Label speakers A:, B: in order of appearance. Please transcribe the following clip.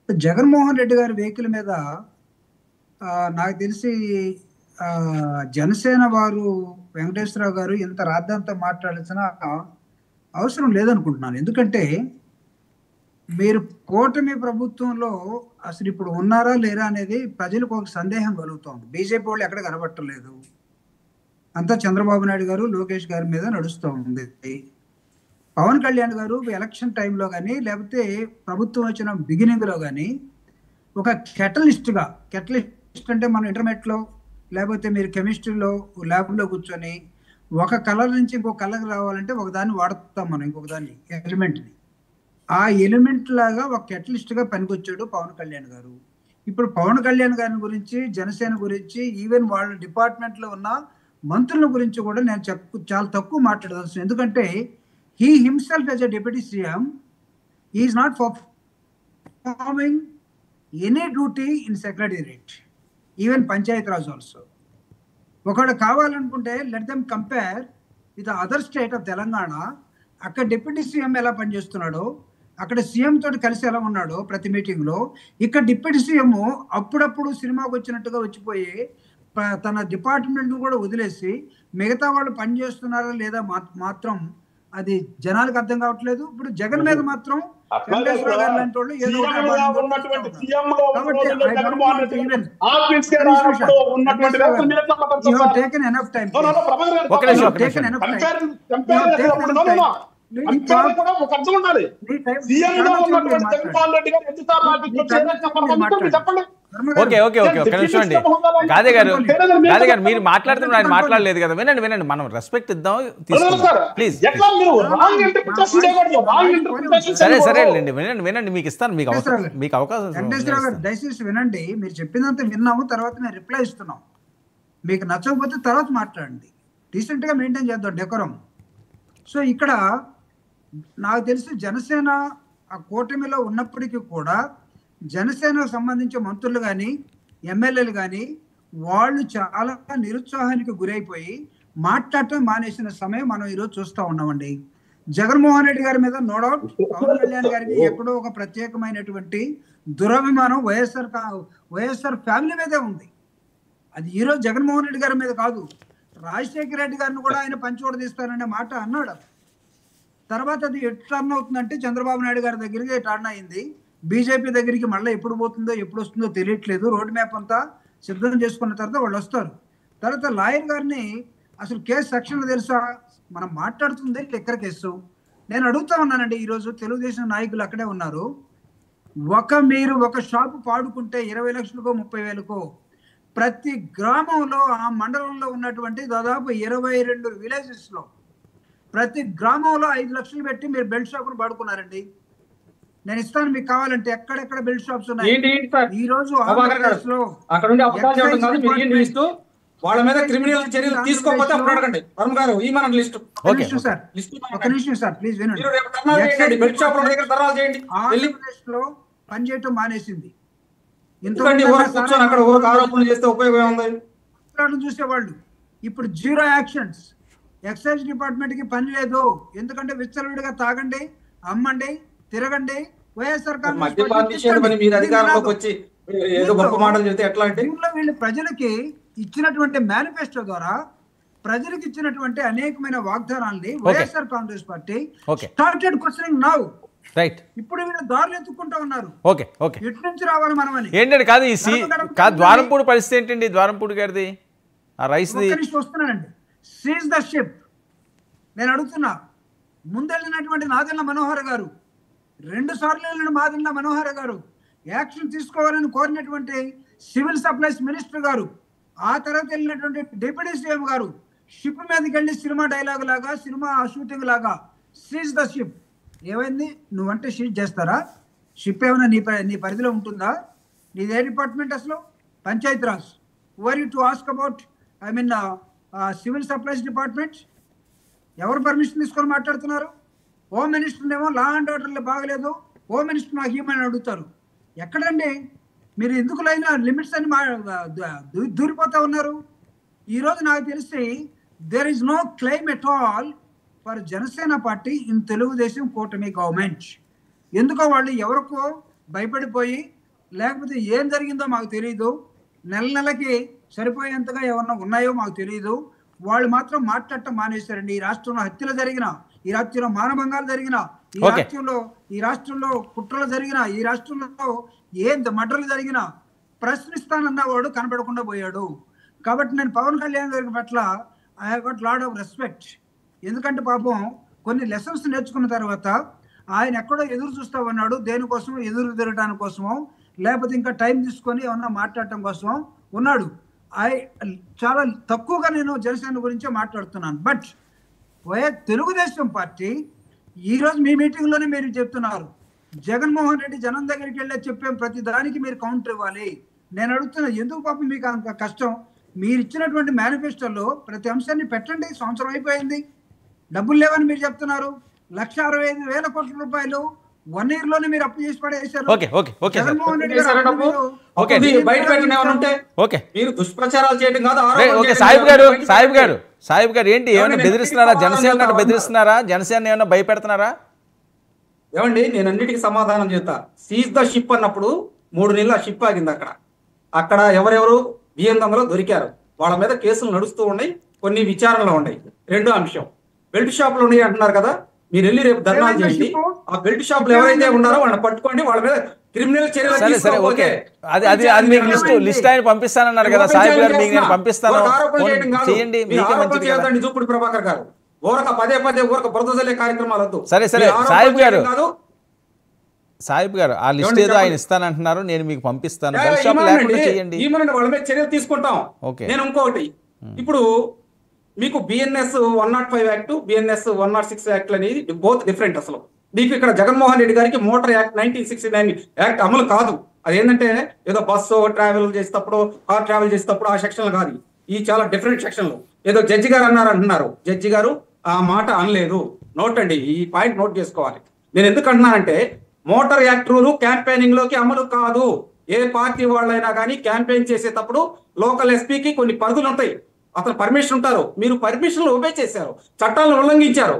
A: జగన్మోహన్ రెడ్డి గారి వెహికల్ మీద నాకు తెలిసి జనసేన వారు వెంకటేశ్వరరావు గారు ఇంత రాద్ధాంతం మాట్లాడాల్సిన అవసరం లేదనుకుంటున్నాను. ఎందుకంటే మీరు కూటమి ప్రభుత్వంలో అసలు ఇప్పుడు ఉన్నారా లేరా అనేది ప్రజలకు ఒక సందేహం కలుగుతోంది. బీజేపీ వాళ్ళు ఎక్కడ కనబట్టలేదు, అంతా చంద్రబాబు నాయుడు గారు లోకేష్ గారి మీద నడుస్తూ ఉంది. పవన్ కళ్యాణ్ గారు ఎలక్షన్ టైంలో కానీ లేకపోతే ప్రభుత్వం వచ్చిన బిగినింగ్లో కానీ ఒక కెటలిస్ట్ అంటే మనం ఇంటర్మీడియట్లో లేకపోతే మీరు కెమిస్ట్రీలో ల్యాబ్లో కూర్చొని ఒక కలర్ నుంచి ఇంకో కలర్ రావాలంటే ఒకదాన్ని వాడుతాం మనం, ఇంకొక దాన్ని ఎలిమెంట్ని. ఆ ఎలిమెంట్ లాగా ఒక కెటలిస్ట్గా పనికొచ్చాడు పవన్ కళ్యాణ్ గారు. ఇప్పుడు పవన్ కళ్యాణ్ గారి గురించి, జనసేన గురించి, ఈవెన్ వాళ్ళ డిపార్ట్మెంట్లో ఉన్న మంత్రుల గురించి కూడా నేను చాలా తక్కువ మాట్లాడవచ్చు. ఎందుకంటే he himself as a deputy CM, he is not performing any duty in secretariat, even Panchayat Raj also. ఒకడు కావాలనుకుంటే let them compare with the other state of Telangana. అక్కడ డిప్యూటీ సీఎం ఎలా పనిచేస్తున్నాడో, అక్కడ సీఎం తోటి కలిసి ఎలా ఉన్నాడో ప్రతి మీటింగ్లో, ఇక్కడ డిప్యూటీ సీఎం అప్పుడప్పుడు సినిమాకి వచ్చినట్టుగా వచ్చిపోయి తన డిపార్ట్మెంట్ను కూడా వదిలేసి మిగతా వాళ్ళు పనిచేస్తున్నారా లేదా మాత్రం అది జనాలకు అర్థం కావట్లేదు. ఇప్పుడు జగన్ మీద మాత్రం వెంకటేశ్వర గారు లాంటి వాళ్ళు ఏదో
B: ఓకే ఓకే ఓకే ఒక నిమిషం అండి. గాదే గారు మీరు మాట్లాడుతున్నారు, ఆయన మాట్లాడలేదు కదా. వినండి మనం రెస్పెక్ట్ ఇద్దాం, తీసుకుందాం ప్లీజ్. సరే వినండి మీకు ఇస్తాను, మీకు అవకాశం.
A: వెంకటేశ్వరరావు గారు దయచేసి వినండి, మీరు చెప్పిందంతా విన్నాము, తర్వాత మేము రిప్లై ఇస్తున్నాం. మీకు నచ్చకపోతే తర్వాత మాట్లాడండి, రీసెంట్గా మెయింటైన్ చేద్దాం డెకోరం. సో ఇక్కడ నాకు తెలిసి జనసేన ఆ కూటమిలో ఉన్నప్పటికీ కూడా జనసేనకు సంబంధించిన మంత్రులు కానీ ఎమ్మెల్యేలు కానీ వాళ్ళు చాలా నిరుత్సాహానికి గురైపోయి మాట్లాడటం మానేసిన సమయం మనం ఈరోజు చూస్తూ ఉన్నామండి. జగన్మోహన్ రెడ్డి గారి మీద నో డౌట్ పవన్ కళ్యాణ్ గారికి ఎక్కడో ఒక ప్రత్యేకమైనటువంటి దురభిమానం వైఎస్ఆర్ ఫ్యామిలీ మీదే ఉంది. అది ఈరోజు జగన్మోహన్ రెడ్డి గారి మీద కాదు, రాజశేఖర రెడ్డి గారిని కూడా ఆయన పంచోడ తీస్తారనే మాట అన్నాడు. తర్వాత అది ఎటు టర్న్ అవుతుందంటే చంద్రబాబు నాయుడు గారి దగ్గరికి టర్న్ అయింది, బీజేపీ దగ్గరికి మళ్ళీ ఎప్పుడు పోతుందో ఎప్పుడు వస్తుందో తెలియట్లేదు. రోడ్ మ్యాప్ అంతా సిద్ధం చేసుకున్న తర్వాత వాళ్ళు వస్తారు. తర్వాత లాయర్ గారిని అసలు కేసు సెక్షన్లు తెలుసా, మనం మాట్లాడుతుంది లిక్కర్ కేసు. నేను అడుగుతా ఉన్నానండి, ఈరోజు తెలుగుదేశం నాయకులు అక్కడే ఉన్నారు. మీరు ఒక షాపు పాడుకుంటే 20 లక్షలకో 30,000కో ప్రతి గ్రామంలో ఆ మండలంలో ఉన్నటువంటి దాదాపు 22 విలేజెస్లో ప్రతి గ్రామంలో 5 లక్షలు పెట్టి మీరు బెల్ట్ షాపులు పాడుకున్నారండి. నేను ఇస్తాను మీకు కావాలంటే, ఎక్కడెక్కడ బెల్ట్ షాప్స్ ఉన్నాయి ఈ రోజు
C: వాళ్ళ మీద క్రిమినల్ చర్యలు తీసుకోకపోతే అప్పుడు అడగండి. వర్మ గారు ఈ మన లిస్ట్.
A: ఒక నిమిషం సార్ ప్లీజ్ వినండి. ఆంధ్రప్రదేశ్ లో పనిచేయటం మానేసింది. చూసేవాళ్ళు ఇప్పుడు జీరో యాక్షన్స్. ఎక్సైజ్ డిపార్ట్మెంట్ కి పని లేదు, ఎందుకంటే విచ్చలవిడిగా తాగండి, అమ్మండి, తిరగండి. వైఎస్ఆర్ వీళ్ళు ప్రజలకి ఇచ్చినటువంటి మేనిఫెస్టో ద్వారా ప్రజలకు ఇచ్చినటువంటి అనేకమైన వాగ్దానాల్ని YSR Congress party started questioning now.
B: Right,
A: ఇప్పుడు వీళ్ళు దారులు ఎత్తుకుంటూ ఉన్నారు.
B: ఓకే ఓకే,
A: ఇటు నుంచి రావాలి మనమని.
B: ఏంటండి కాదు ఈ ద్వారంపూడి పరిస్థితి ఏంటండి? ద్వారంపూడి గారిది ఆ రైస్
A: వస్తున్నానండి. Seize the ship. నేను అడుగుతున్నా, ముందెళ్ళినటువంటి నాదెళ్ల మనోహర్ గారు, 2 సార్లు వెళ్ళిన నాదెళ్ల మనోహర్ గారు యాక్షన్ తీసుకోవాలని కోరినటువంటి సివిల్ సప్లైస్ మినిస్టర్ గారు, ఆ తర్వాత వెళ్ళినటువంటి డిప్యూటీ సీఎం గారు షిప్ మీదకి వెళ్ళి సినిమా డైలాగ్ లాగా, సినిమా షూటింగ్ లాగా సీజ్ ద షిప్. ఏమైంది? నువ్వంటే సీజ్ చేస్తారా? షిప్ ఏమైనా నీ పరిధిలో ఉంటుందా? నీదే డిపార్ట్మెంట్ అసలు? Panchayat Raj. Were you to ask about civil supplies department? ఎవరు పర్మిషన్ తీసుకొని మాట్లాడుతున్నారు? హోమ్ మినిస్టర్ ఏమో లా అండ్ ఆర్డర్లో బాగలేదు, హోమ్ మినిస్టర్ నాకు ఏమని అడుగుతారు. ఎక్కడండి మీరు? ఎందుకు లైన్ లిమిట్స్ అని దూరిపోతా ఉన్నారు. ఈరోజు నాకు తెలిసి there is no claim at all for Janasena party in Telugu Desam కూటమి గవర్నమెంట్. ఎందుకో వాళ్ళు ఎవరికో భయపడిపోయి, లేకపోతే ఏం జరిగిందో మాకు తెలియదు, నెలకి సరిపోయేంతగా ఏమన్నా ఉన్నాయో మాకు తెలియదు, వాళ్ళు మాత్రం మాట్లాడటం మానేశారండి. ఈ రాష్ట్రంలో హత్యలు జరిగిన, ఈ రాష్ట్రంలో మానభంగాలు జరిగిన, ఈ రాష్ట్రంలో కుట్రలు జరిగిన, ఈ రాష్ట్రంలో ఏం మర్డర్లు జరిగినా ప్రశ్నిస్తానన్నవాడు కనపడకుండా పోయాడు. కాబట్టి నేను పవన్ కళ్యాణ్ గారి పట్ల I have got lot of respect. ఎందుకంటే పాపం కొన్ని లెసన్స్ నేర్చుకున్న తర్వాత ఆయన ఎక్కడో ఎదురు చూస్తా ఉన్నాడు, దేనికోసం ఎదురు తిరగడానికి కోసమో, లేకపోతే ఇంకా టైం తీసుకొని ఏమన్నా మాట్లాడటం కోసమో ఉన్నాడు. చాలా తక్కువగా నేను జనసేన గురించే మాట్లాడుతున్నాను. బట్ తెలుగుదేశం పార్టీ ఈరోజు మీ మీటింగ్లోనే మీరు చెప్తున్నారు, జగన్మోహన్ రెడ్డి జనం దగ్గరికి వెళ్ళి చెప్పే ప్రతి దానికి మీరు కౌంటర్ ఇవ్వాలి. నేను అడుగుతున్నా, ఎందుకు పాపం మీకు అంత కష్టం? మీరు ఇచ్చినటువంటి మేనిఫెస్టోలో ప్రతి అంశాన్ని పెట్టండి. సంవత్సరం అయిపోయింది, డబ్బులు లేవని మీరు చెప్తున్నారు. 1,65,000 కోట్ల రూపాయలు 1 year లోనే మీరు అప్పు చేసి పడేశారు. జగన్మోహన్ రెడ్డి
C: మీరు దుష్ప్రచారాలు చేయడం కాదు.
B: సాహిబ్ గారు ఏంటి ఏమైనా బెదిరిస్తున్నారా? జనసేన బెదిరిస్తున్నారా? జనసేన ఏమైనా భయపెడుతున్నారా?
C: ఏమండి, నేను అన్నిటికీ సమాధానం చెప్తా. సీజ్ ద షిప్ అన్నప్పుడు 3 నెలలు ఆ షిప్ ఆగింది. అక్కడ ఎవరెవరు బియ్యంలో దొరికారు, వాళ్ళ మీద కేసులు నడుస్తూ ఉన్నాయి, కొన్ని విచారణలో ఉన్నాయి. రెండో అంశం, బెల్ట్ షాపులు ఉన్నాయి అంటున్నారు కదా, మీరు వెళ్ళి రేపు ధర్నాలు చేయండి. ఆ బెల్ట్ షాపులు ఎవరైతే ఉన్నారో వాళ్ళని పట్టుకోండి, వాళ్ళ మీద క్రిమినల్ చర్యలు
B: పంపిస్తానన్నారు కదా సాహిబ్ గారు, మీకు నేను పంపిస్తాను.
C: జూపుడు ప్రభాకర్ గారు ఊరక పదే బురద జల్లే కార్యక్రమాలు వద్దు.
B: సరే సాహిబ్ గారు ఆ లిస్ట్ ఏదో ఆయన ఇస్తానంటున్నారు, నేను మీకు పంపిస్తాను.
C: వాళ్ళ మీద చర్యలు తీసుకుంటాం. నేను ఇంకొకటి, ఇప్పుడు మీకు బిఎన్ఎస్ 105 యాక్ట్, బిఎన్ఎస్ 106 యాక్ట్ అనేది బోత్ డిఫరెంట్. అసలు మీకు ఇక్కడ జగన్మోహన్ రెడ్డి గారికి మోటార్ యాక్ట్ 1969 యాక్ట్ అమలు కాదు. అదేంటంటే ఏదో బస్సు ట్రావెల్ చేసేటప్పుడు, కార్ ట్రావెల్ చేసేటప్పుడు ఆ సెక్షన్లు కాదు. ఈ చాలా డిఫరెంట్ సెక్షన్లు. ఏదో జడ్జి గారు అంటున్నారు, జడ్జి గారు ఆ మాట అనలేదు. నోట్ అండి, ఈ పాయింట్ నోట్ చేసుకోవాలి. నేను ఎందుకు అంటున్నానంటే, మోటార్ యాక్ట్ రూలు క్యాంపెయినింగ్ లోకి అమలు కాదు. ఏ పార్టీ వాళ్ళైనా కానీ క్యాంపెయిన్ చేసేటప్పుడు లోకల్ ఎస్పీకి కొన్ని పరిధులు ఉంటాయి, అతను పర్మిషన్ ఉంటారు. మీరు పర్మిషన్లు ఒబే చేశారు, చట్టాలను ఉల్లంఘించారు.